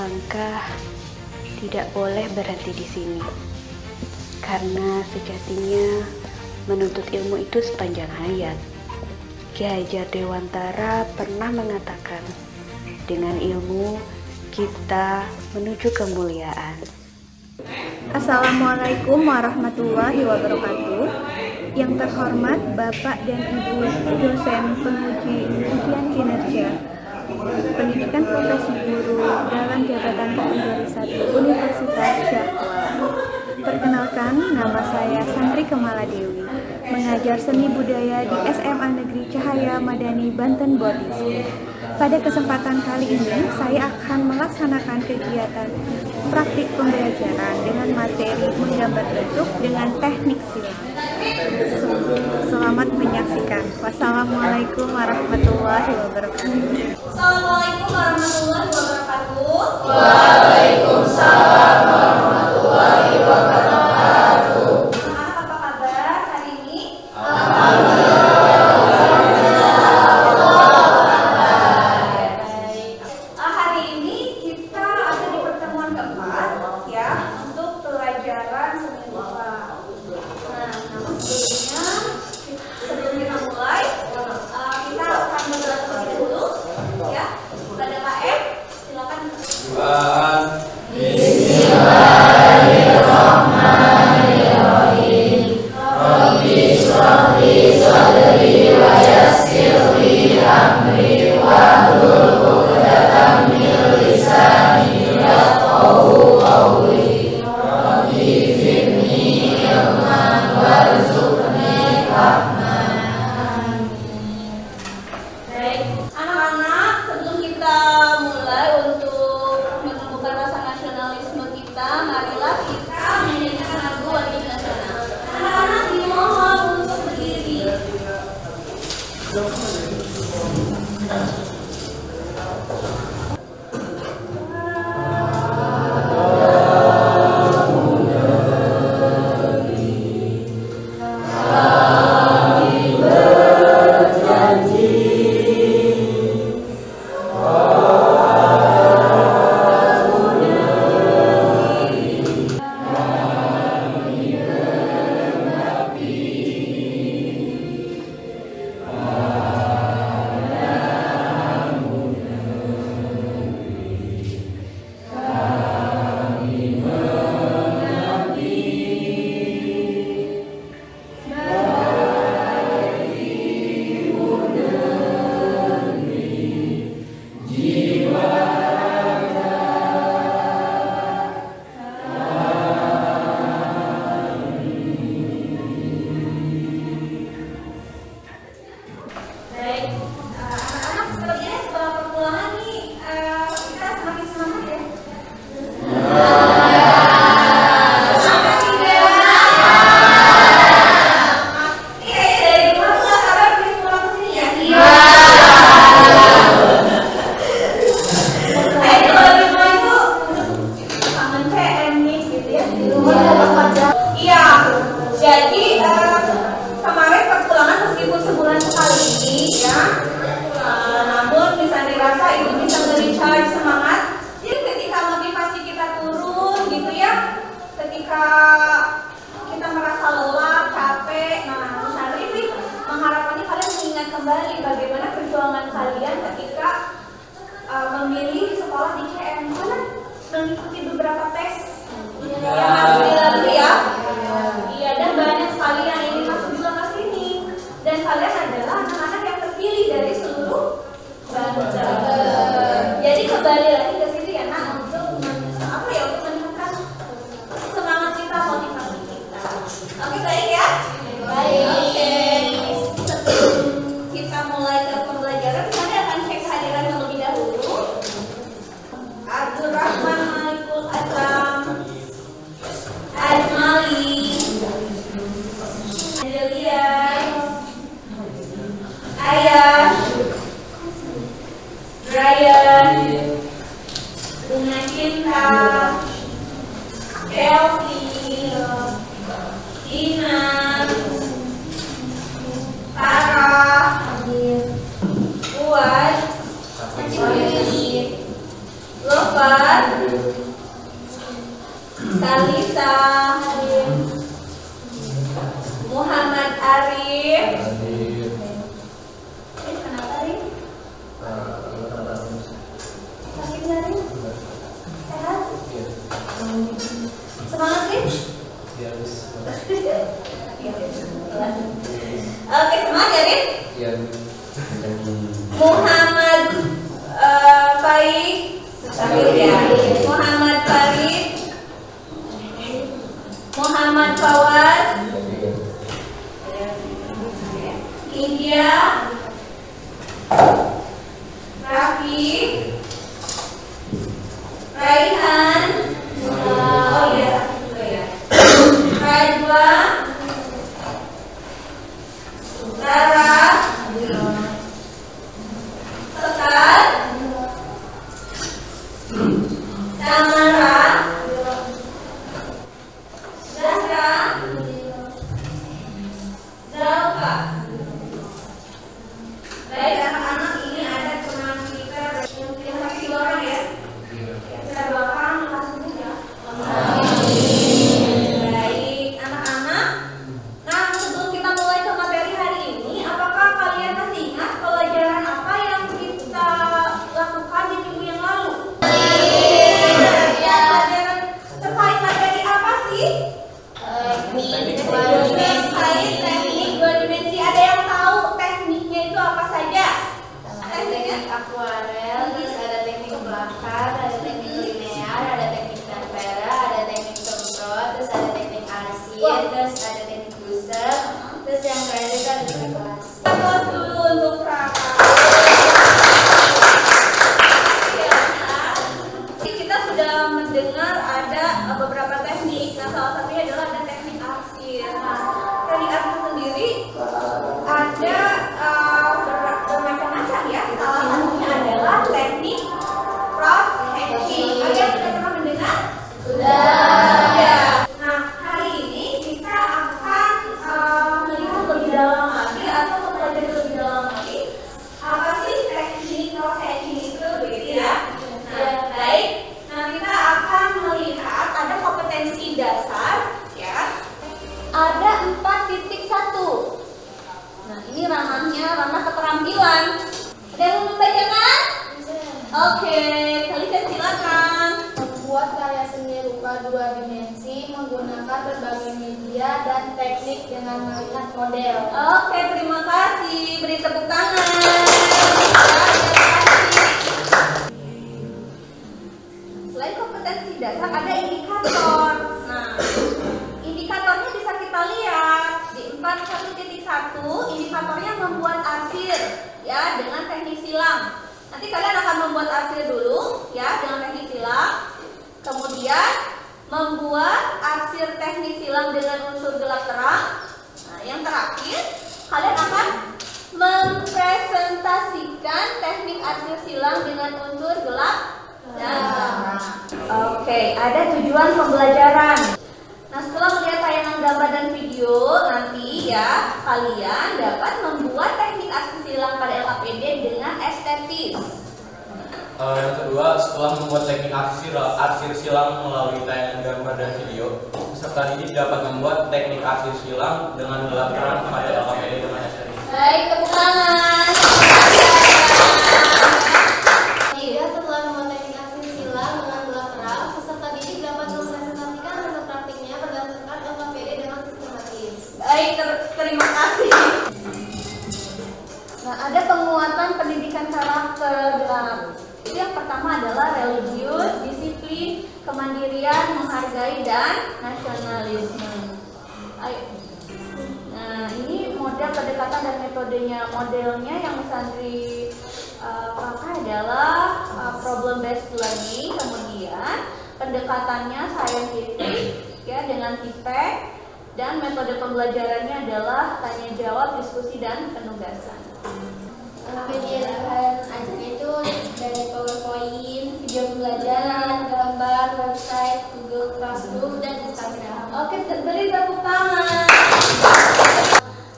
langkah tidak boleh berhenti di sini, karena sejatinya menuntut ilmu itu sepanjang hayat. Ki Hajar Dewantara pernah mengatakan, dengan ilmu kita menuju kemuliaan. Assalamualaikum warahmatullahi wabarakatuh. Yang terhormat Bapak dan Ibu dosen penguji ujian kinerja pendidikan profesi guru dalam jabatan kategori 1 Universitas Syahkuala. Perkenalkan, nama saya Sandri Kemala Dewi, mengajar seni budaya di SMA Negeri Cahaya Madani Banten Bodis. Pada kesempatan kali ini, saya akan melaksanakan kegiatan praktik pembelajaran dengan materi menggambar bentuk dengan teknik silat. Selamat menyaksikan. Wassalamualaikum warahmatullahi wabarakatuh. Assalamualaikum warahmatullahi wabarakatuh. Waalaikumsalam warahmatullahi wabarakatuh. Anak-anak apa kabar hari ini? Hari ini kita ada di pertemuan keempat ya untuk pelajaran seni rupa. Nah, namun sebelum kita mulai, kita akan berdoa terlebih dahulu ya. Kepada Pak M, silakan. Bismillahirrahmanirrahim. Rabbi shrah li sadri wa yassir li amri wahlul 'uqdatam min lisani yafqahu qawli. Rabbi zidni ilman warzuqni fahman. Baik, anak-anak, sebelum kita mulai untuk menumbuhkan rasa nasionalisme kita, marilah kita menyanyikan lagu wajib nasional. Anak-anak dimohon untuk berdiri. Baik, anak-anak sepertinya setelah perpulangan nih kita semakin semangat ya. Semangat tidak? Iya, dari rumah tuh nggak sabar pengen pulang ke sini ya. Kalau di rumah itu kangen PM nih gitu ya. Di rumah ada kerja. Iya, jadi kemarin perpulangan meskipun sebulan sekali ya, namun bisa dirasa itu bisa nge-recharge semangat. Jadi ketika motivasi kita turun gitu ya, ketika kita merasa lelah, capek, nah Bu Sandri ini mengharapkannya kalian mengingat kembali bagaimana perjuangan kalian ketika memilih sekolah di CM. Kalian mengikuti beberapa tes yang harus dilalui ya. Iya, dan banyak sekali yang ingin masuk juga ke sini. Dan kalian adalah anak-anak yang terpilih dari seluruh Banten. Jadi kembali lagi ke sini ya nak, untuk untuk meningkatkan semangat kita, motivasi kita. Oke, baik ya? Baik. Oke. Sebelum kita mulai ke pembelajaran, saya akan cek kehadiran terlebih dahulu. Abdurrahman Malikul Azam, Ajmali, Angelia, Ayah, Brian, Bunga Cinta, Elvi, Ina, Farah, Uwad, Lovar, Muhammad Arif. Kenapa Arif? Sakit nggak Arif? Sehat? Semangat Arif? Oke, semangat ya Arif? Muhammad Farid. Muhammad Farid. Muhammad Fawaz. India. Raffi. Raihan. Oh iya, Rajwa. Rara. Sekar. Tamara. Zahra. Zalfa. Baik anak-anak, ini ada teman kita yang masih orang ya. Kita doakan langsung ya. Baik anak-anak. Nah, sebelum kita mulai ke materi hari ini, apakah kalian masih ingat pelajaran apa yang kita lakukan di minggu yang lalu? Pelajaran terkait materi apa sih? Teknik dua dimensi. Ada yang tahu tekniknya itu apa saja? Teknik akuarel, terus ada teknik bakar, ada teknik linear, ada teknik tempera, ada teknik semprot, terus ada teknik arsir, terus ada teknik gusel, terus yang terakhir itu ada teknik kelas. Aplaus dulu untuk Raka. Kita sudah mendengar ada beberapa teknik. Nah, salah satunya adalah ada teknik arsir. Teknik arsir sendiri ada bermacam-macam ya. Salah satunya adalah teknik cross hatching. Kalian sudah pernah mendengar? Sudah. Nah, hari ini kita akan melihat lebih dalam lagi atau mempelajari lebih dalam lagi apa sih teknik cross hatching itu, begitu ya. Nah, baik. Nah, kita akan melihat ada kompetensi dasar ya. Ada 4.1. Nah, ini ranah keterampilan. Ada yang mau membacakan? Oke, kalian silakan. Membuat karya seni rupa dua dimensi menggunakan berbagai media dan teknik dengan melihat model. Oke, terima kasih. Beri tepuk tangan. Selain kompetensi dasar, ada indikator. Nah, indikatornya bisa kita lihat di 4.1. Indikatornya membuat arsir ya dengan teknik silang. Nanti kalian akan membuat arsir dulu ya dengan teknik silang. Kemudian membuat arsir teknik silang dengan unsur gelap terang. Nah, yang terakhir kalian akan mempresentasikan teknik arsir silang dengan unsur gelap terang. Oke, ada tujuan pembelajaran. Nah, setelah melihat tayangan gambar dan video, nanti ya kalian dapat membuat teknik arsir silang pada LKPD dengan estetis. Yang kedua, setelah membuat teknik arsir silang melalui tayangan gambar dan video, peserta didik dapat membuat teknik arsir silang dengan gelap terang pada LKPD dengan estetis. Baik, tepuk tangan. Setelah membuat teknik arsir silang dengan gelap terang, peserta didik dapat mempresentasikan hasil praktiknya berdasarkan LKPD dengan sistematis. Baik, terima kasih. Nah, ada penguatan pendidikan karakter. Itu yang pertama adalah religius, disiplin, kemandirian, menghargai, dan nasionalisme. Ayo. Nah, ini model pendekatan dan metodenya. Modelnya yang Sandri pakai adalah problem based learning. Kemudian pendekatannya scientific ya dengan TIPEC, dan metode pembelajarannya adalah tanya jawab, diskusi, dan penugasan. Media ajarnya itu dari PowerPoint, video pembelajaran, gambar, website, Google Classroom, dan Instagram. Oke, beri tepuk tangan.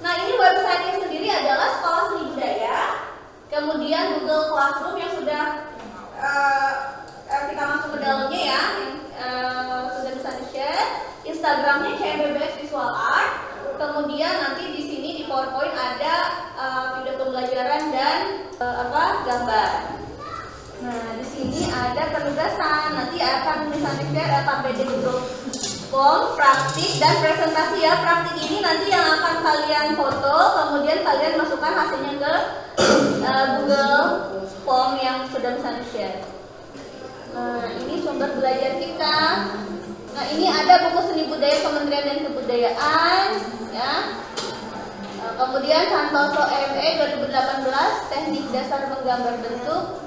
Nah, ini websitenya sendiri adalah Sekolah Seni Budaya. Kemudian Google Classroom yang sudah kita masuk ke dalamnya ya, yang sudah bisa di-share. Instagramnya CMBBS Visual Art. Kemudian nanti di sini di PowerPoint ada video pembelajaran dan gambar. Nah, di sini ada penugasan. Nanti akan misalnya share KBD Google Form, praktik dan presentasi ya. Praktik ini nanti yang akan kalian foto, kemudian kalian masukkan hasilnya ke Google Form yang sudah misalnya share. Nah, ini sumber belajar kita. Nah, ini ada buku seni budaya Kementerian dan Kebudayaan ya. Kemudian Santoso ME 2018 Teknik Dasar Menggambar Bentuk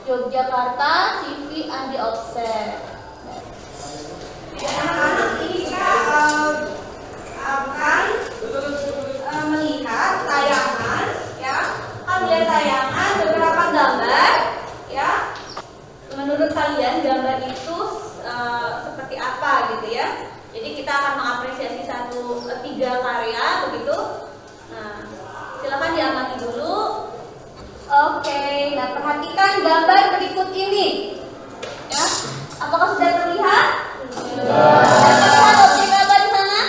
Yogyakarta CV Andi Offset. Anak-anak ini kita akan melihat tayangan ya. Akan melihat tayangan beberapa gambar ya. Menurut kalian gambar itu seperti apa gitu ya? Jadi kita akan mengapresiasi 3 karya begitu. Nah, silakan diamati dulu. Oke, nah perhatikan gambar berikut ini. Ya, apakah sudah terlihat? Terlihat objek apa di sana?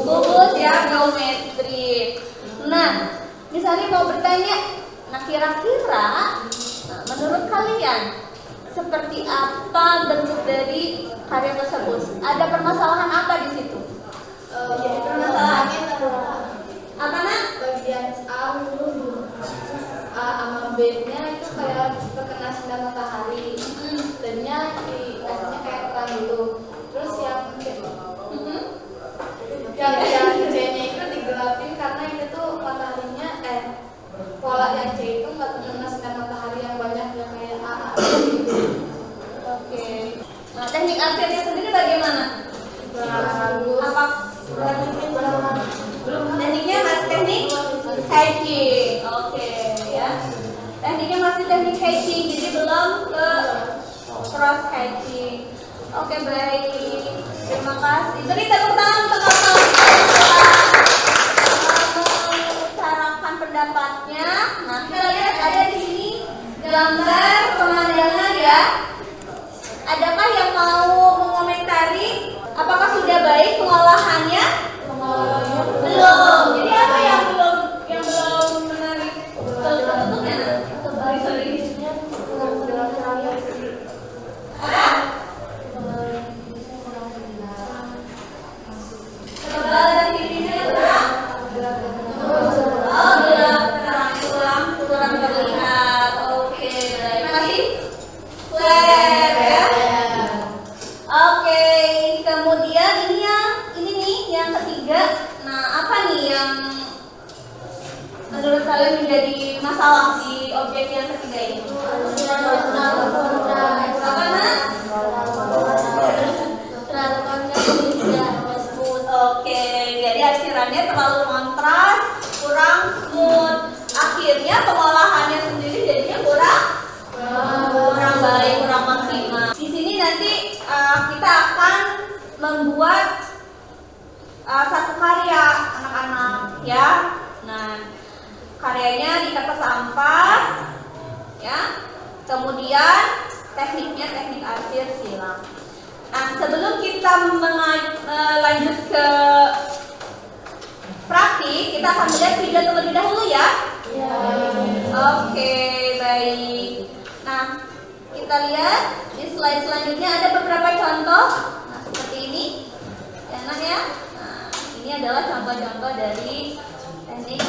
Kubus ya, geometri. Nah, misalnya mau bertanya, nah kira-kira, menurut kalian seperti apa bentuk dari karya tersebut? Ada permasalahan apa di situ? Permasalahannya Apa nak? bagian A sama B-nya itu kayak terkena sinar matahari. Dan-nya di aslinya kayak terang gitu. Terus yang C-nya itu digelapin karena itu tuh mataharinya pola yang C itu nggak terkena sinar matahari yang banyak yang kayak A. Oke. Nah, teknik arsirnya sendiri bagaimana? Bagus. Apa? Belum. Tekniknya masih teknik hatching. Oke, ya. Tekniknya masih teknik hatching, jadi belum ke cross hatching. Oke, baik. Terima kasih. Beri tepuk tangan untuk teman-teman mengutarakan pendapatnya. Nah, kita lihat ada di sini gambar pemandangan ya. Adakah yang mau mengomentari? Apakah sudah baik pengolahannya? Belum. Jadi apa yang belum menarik? Bentuknya tebal dan tingginya kurang. Oh, kurang terlihat. Oke, baik. Terima kasih. Flat ya. Oke, kemudian ini nih yang ketiga. Nah, apa nih yang menurut kalian menjadi masalah di objek yang ketiga ini? Apa nak? Oke, jadi arsirannya terlalu kontras, kurang smooth. Akhirnya pengolahannya sendiri jadinya kurang baik, kurang maksimal. Di sini nanti kita akan membuat satu karya anak-anak ya. Nah, karyanya di kertas sampah ya. Kemudian tekniknya teknik arsir silang. Nah, sebelum kita lanjut ke praktik, kita akan melihat video terlebih dahulu ya. Oke, baik. Nah, kita lihat di slide selanjutnya ada beberapa contoh. Nah, seperti ini. Enak ya. Nah, ini adalah contoh-contoh dari teknik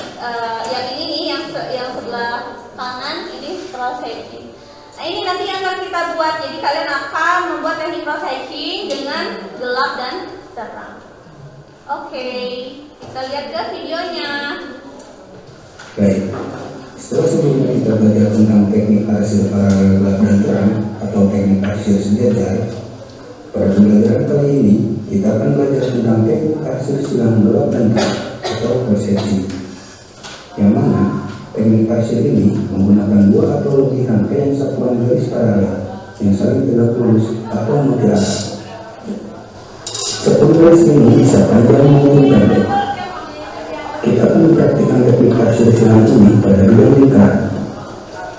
yang ini nih, yang sebelah kanan ini cross hatching. Nah, ini nanti yang akan kita buat. Jadi kalian akan membuat teknik cross hatching dengan gelap dan terang. Oke, kita lihat ke videonya. Baik, setelah sebelumnya kita belajar tentang teknik arsir paralel gelap dan terang atau teknik arsir sejajar, pada pembelajaran kali ini kita akan belajar tentang teknik arsir silang gelap dan terang atau cross hatching, yang mana teknik arsir ini menggunakan dua atau lebih rangkaian satuan garis paralel yang saling tegak lurus atau mutiara. Satu garis ini bisa panjang maupun pendek. Kita akan mempraktikkan teknik arsir silang ini pada bidang lingkaran.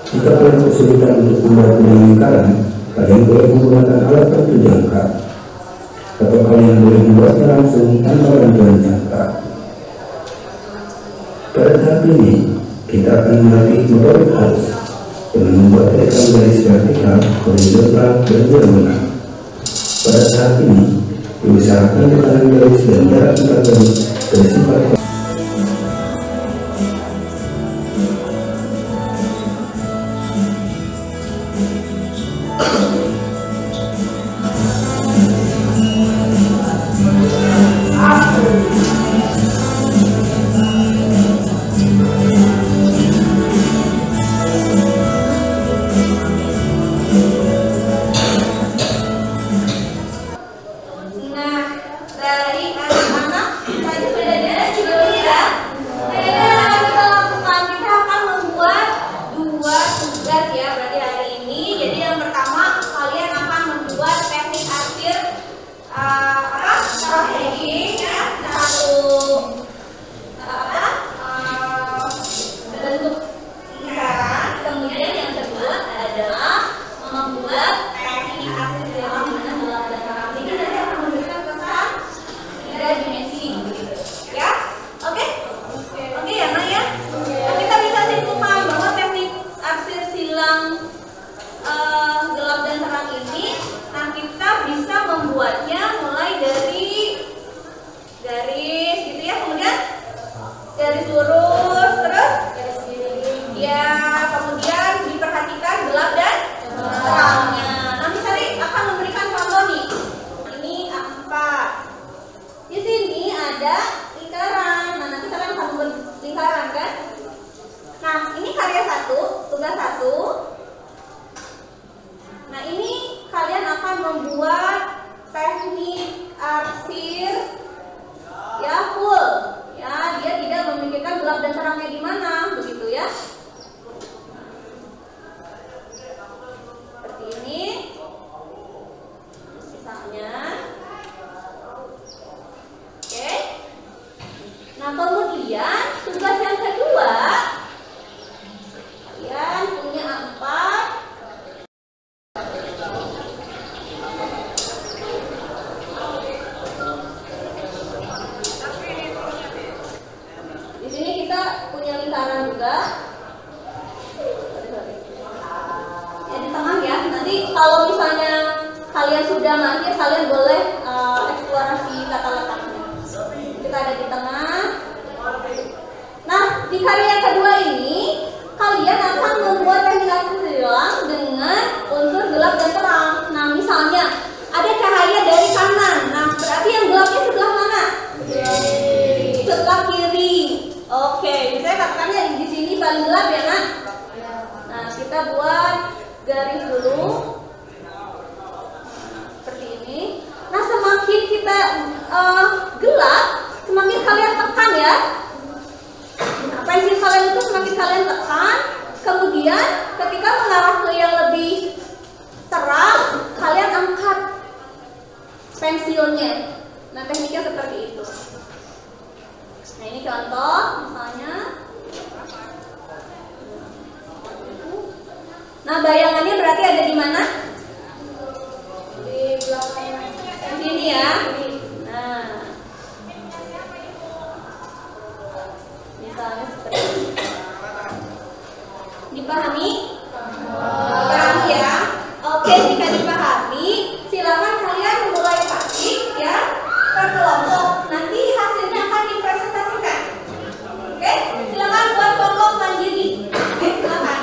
Jika kalian kesulitan untuk membuat bidang lingkaran, kalian boleh menggunakan alat bantu jangka. atau kalian boleh membuatnya langsung tanpa bantuan jangka. Pada tahap ini, kita akan melatih motorik halus dengan membuat rekam garis vertikal, horizontal, dan diagonal. Pada tahap ini, diusahakan tekanan garis dan jarak antar garis bersifat kalau misalnya kalian sudah mahir, kalian boleh eksplorasi tata letaknya. Kita ada di tengah. Nah, di karya yang kedua ini, kalian akan membuat teknik aksi silang dengan unsur gelap dan terang. Nah, misalnya ada cahaya dari kanan. Nah, berarti yang gelapnya sebelah mana? Sebelah kiri. Oke, misalnya katakannya di sini paling gelap ya, Nak. Nah, kita buat garis dulu. Seperti ini. Nah, semakin kita gelap, semakin kalian tekan ya. Nah, pensil kalian itu semakin kalian tekan. Kemudian ketika mengarah ke yang lebih terang, kalian angkat pensilnya. Nah, tekniknya seperti itu. Nah, ini contoh misalnya. Nah, bayangannya berarti ada di mana? Di belakang sini ya. Nah, misalnya seperti ini. Dipahami? Dipahami ya? Oke, jika dipahami, silakan kalian mulai praktik ya per kelompok. Nanti hasilnya akan dipresentasikan. Oke, silakan buat kelompok mandiri. Oke, silakan.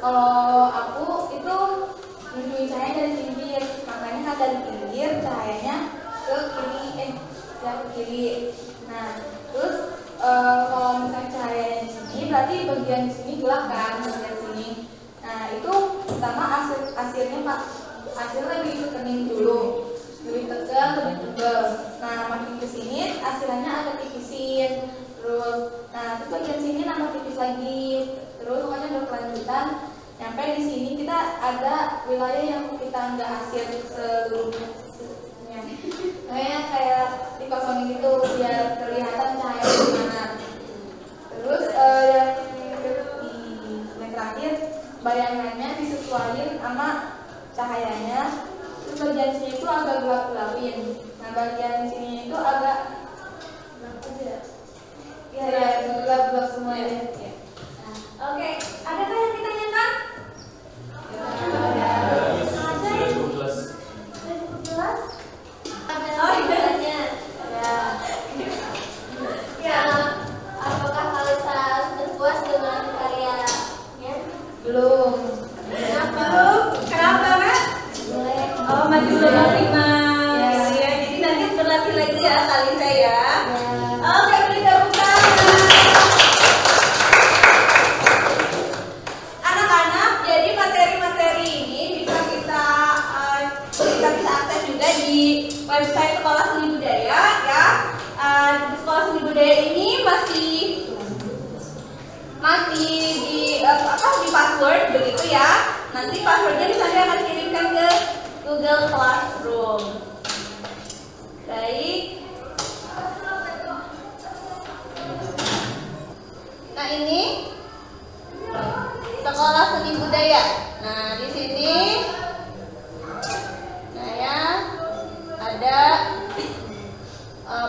Kalau aku itu nunjukin cahaya dari pinggir, makanya dari pinggir cahayanya ke kiri, ke kiri. Nah, terus kalau misalnya cahayanya di sini, berarti bagian di sini gelap kan, bagian sini. Nah, itu pertama hasilnya Pak, hasilnya lebih kening dulu, lebih tegang, lebih tebal. Nah, makin ke sini hasilnya agak tipisin. Terus, nah terus bagian sini nambah tipis lagi. Terus pokoknya berkelanjutan. Sampai di sini kita ada wilayah yang kita nggak hasil seluruhnya. Kayak dikosongin gitu biar kelihatan cahaya di mana. Terus yang terakhir bayangannya disesuaikan sama cahayanya. Terus bagian sini itu agak gelap-gelapin. Nah bagian sini itu agak ya gelap-gelap semua ya. Oke, adakah yang ditanyakan? Oh iya. Ya, apakah Kalisa sudah puas dengan karyanya? Belum. Kenapa, Kak? Oh, masih belum maksimal. Ya, jadi nanti berlatih lagi ya kali saya. Oke, beri tepuk tangan. Anak-anak, jadi materi-materi ini bisa kita akses juga di website Sekolah Seni Budaya ya. Di Sekolah Seni Budaya ini masih di password begitu ya. Nanti passwordnya bisa saya akan kirimkan ke Google Classroom. Baik. Nah ini Sekolah Seni Budaya. Nah di sini, nah ya ada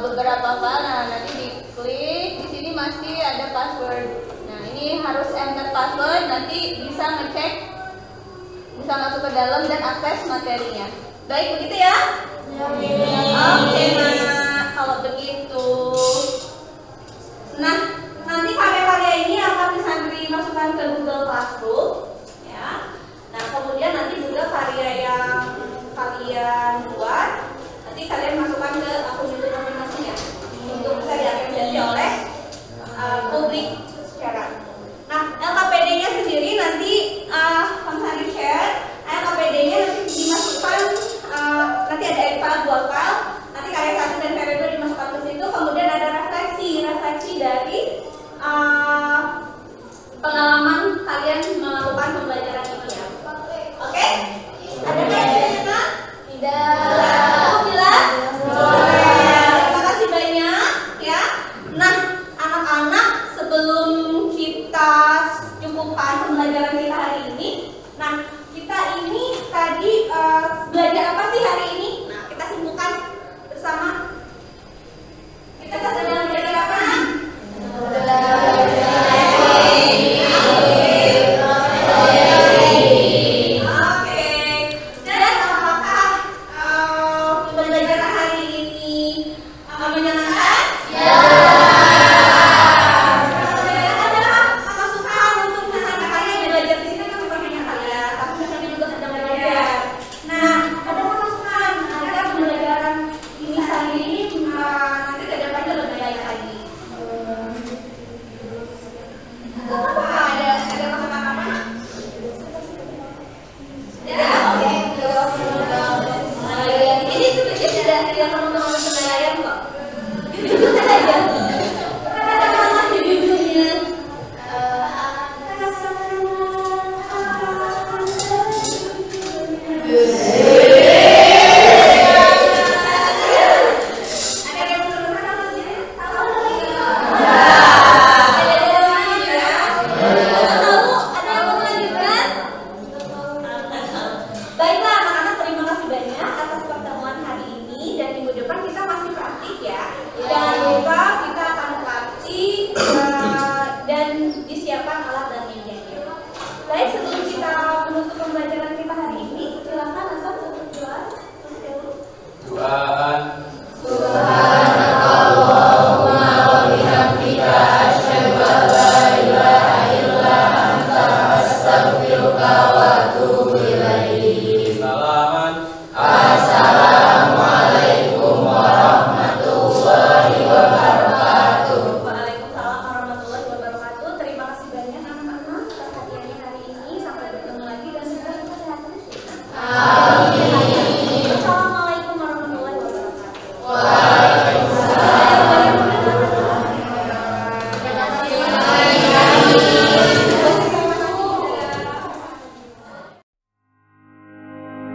beberapa file. Nah nanti diklik di sini masih ada password. Nah ini harus enter password. Nanti bisa ngecek, bisa masuk ke dalam dan akses materinya. Baik begitu ya? Oke, nah kalau begitu, nah nanti karya-karya ini akan bisa dimasukkan ke Google Classroom, ya. Nah kemudian nanti juga karya yang kalian buat, nanti kalian masukkan ke akun YouTube masing-masing ya, untuk bisa diapresiasi oleh publik secara. Nah LKPD-nya sendiri nanti kami share. LKPD-nya nanti dimasukkan, nanti ada file 2 file, nanti karya 1 dan karya 2 dimasukkan ke situ. Kemudian ada refleksi dari pengalaman kalian melakukan pembelajaran ini ya. Oke? Ada kayaknya? Tidak. Jelas? Terima kasih banyak ya. Nah, anak-anak, sebelum kita cukupkan pembelajaran kita hari ini, nah kita ini tadi belajar apa sih hari ini? Nah, kita simpulkan bersama. Kita sedang belajar apa? Astagfirullah.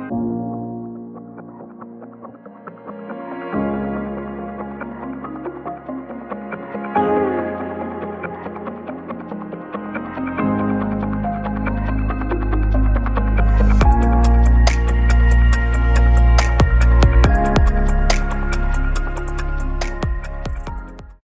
Thank you.